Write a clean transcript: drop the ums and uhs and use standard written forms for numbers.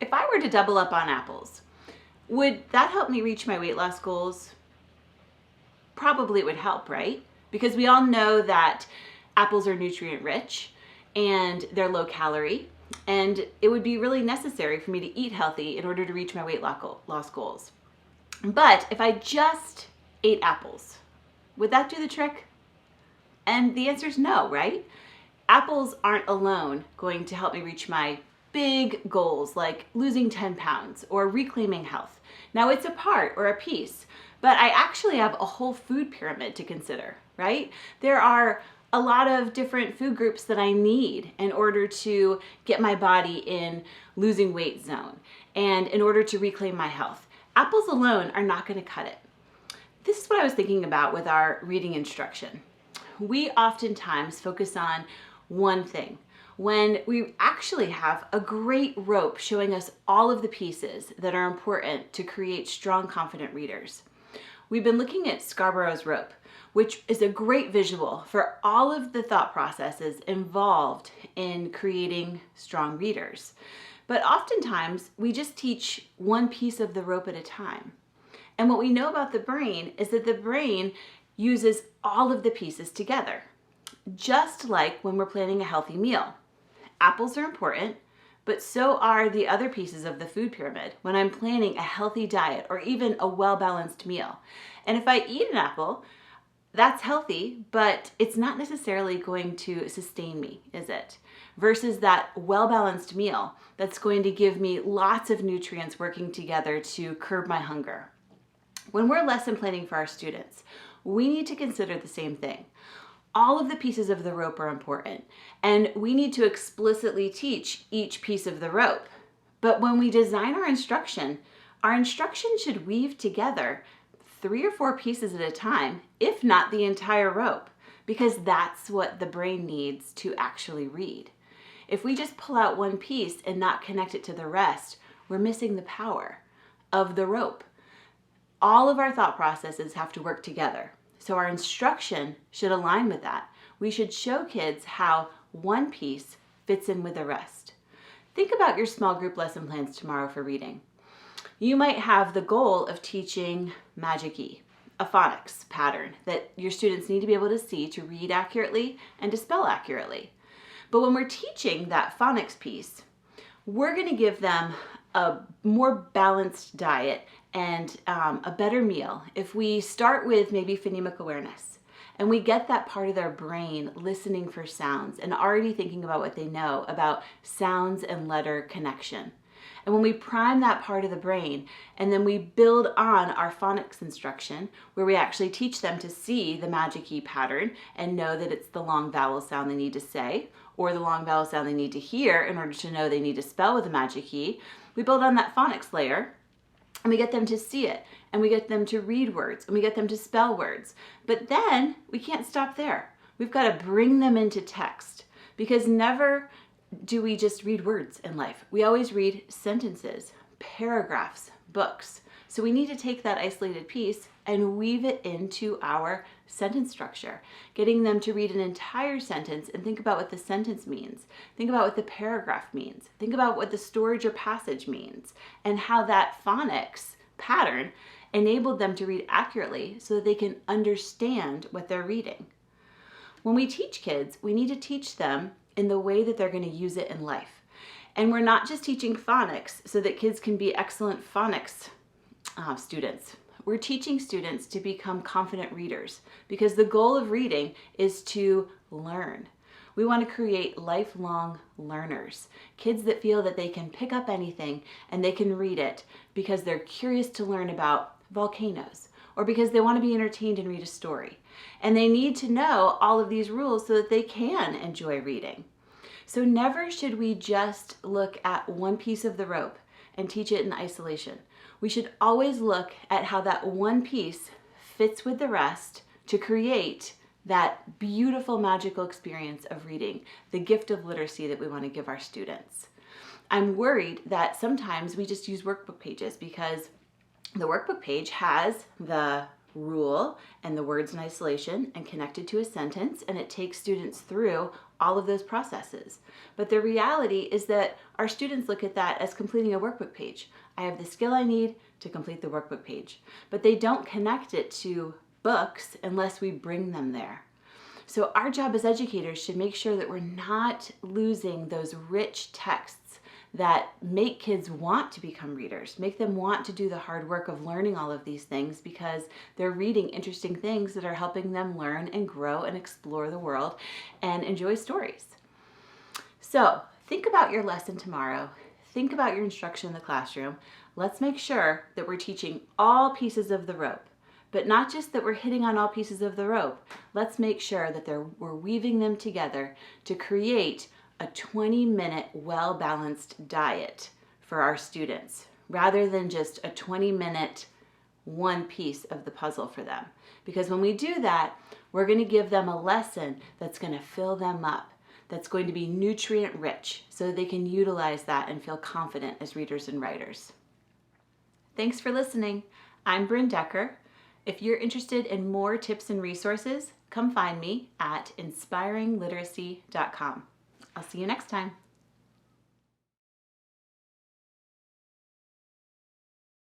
If I were to double up on apples, would that help me reach my weight loss goals? Probably it would help, right? Because we all know that apples are nutrient rich and they're low calorie, and it would be really necessary for me to eat healthy in order to reach my weight loss goals. But if I just ate apples, would that do the trick? And the answer is no, right? Apples aren't alone going to help me reach my big goals like losing 10 pounds or reclaiming health. Now it's a part or a piece, but I actually have a whole food pyramid to consider, right? There are a lot of different food groups that I need in order to get my body in losing weight zone and in order to reclaim my health. Apples alone are not going to cut it. This is what I was thinking about with our reading instruction. We oftentimes focus on one thing when we actually have a great rope showing us all of the pieces that are important to create strong, confident readers. We've been looking at Scarborough's rope, which is a great visual for all of the thought processes involved in creating strong readers. But oftentimes we just teach one piece of the rope at a time. And what we know about the brain is that the brain uses all of the pieces together, just like when we're planning a healthy meal. Apples are important, but so are the other pieces of the food pyramid when I'm planning a healthy diet or even a well-balanced meal. And if I eat an apple, that's healthy, but it's not necessarily going to sustain me, is it? Versus that well-balanced meal that's going to give me lots of nutrients working together to curb my hunger. When we're lesson planning for our students, we need to consider the same thing. All of the pieces of the rope are important, and we need to explicitly teach each piece of the rope. But when we design our instruction should weave together 3 or 4 pieces at a time, if not the entire rope, because that's what the brain needs to actually read. If we just pull out one piece and not connect it to the rest, we're missing the power of the rope. All of our thought processes have to work together. So our instruction should align with that. We should show kids how one piece fits in with the rest. Think about your small group lesson plans tomorrow for reading. You might have the goal of teaching Magic E, a phonics pattern that your students need to be able to see to read accurately and to spell accurately. But when we're teaching that phonics piece, we're going to give them a more balanced diet and a better meal if we start with maybe phonemic awareness and we get that part of their brain listening for sounds and already thinking about what they know about sounds and letter connection. And when we prime that part of the brain and then we build on our phonics instruction where we actually teach them to see the Magic E pattern and know that it's the long vowel sound they need to say or the long vowel sound they need to hear in order to know they need to spell with the Magic E, we build on that phonics layer and we get them to see it and we get them to read words and we get them to spell words. But then we can't stop there. We've got to bring them into text because never do we just read words in life. We always read sentences, paragraphs, books. So we need to take that isolated piece and weave it into our sentence structure, getting them to read an entire sentence and think about what the sentence means. Think about what the paragraph means. Think about what the storage or passage means and how that phonics pattern enabled them to read accurately so that they can understand what they're reading. When we teach kids, we need to teach them in the way that they're going to use it in life. And we're not just teaching phonics so that kids can be excellent phonics students. We're teaching students to become confident readers because the goal of reading is to learn. We want to create lifelong learners, kids that feel that they can pick up anything and they can read it because they're curious to learn about volcanoes or because they want to be entertained and read a story. And they need to know all of these rules so that they can enjoy reading. So never should we just look at one piece of the rope and teach it in isolation. We should always look at how that one piece fits with the rest to create that beautiful, magical experience of reading, the gift of literacy that we want to give our students. I'm worried that sometimes we just use workbook pages because the workbook page has the rule and the words in isolation and connect it to a sentence, and it takes students through all of those processes. But the reality is that our students look at that as completing a workbook page. I have the skill I need to complete the workbook page, but they don't connect it to books unless we bring them there. So our job as educators should make sure that we're not losing those rich texts that make kids want to become readers, make them want to do the hard work of learning all of these things because they're reading interesting things that are helping them learn and grow and explore the world and enjoy stories. So think about your lesson tomorrow. Think about your instruction in the classroom. Let's make sure that we're teaching all pieces of the rope, but not just that we're hitting on all pieces of the rope. Let's make sure that we're weaving them together to create a 20-minute well-balanced diet for our students, rather than just a 20-minute one piece of the puzzle for them. Because when we do that, we're going to give them a lesson that's going to fill them up, that's going to be nutrient rich, so they can utilize that and feel confident as readers and writers. Thanks for listening. I'm Brynn Decker. If you're interested in more tips and resources, come find me at inspiringliteracy.com. I'll see you next time.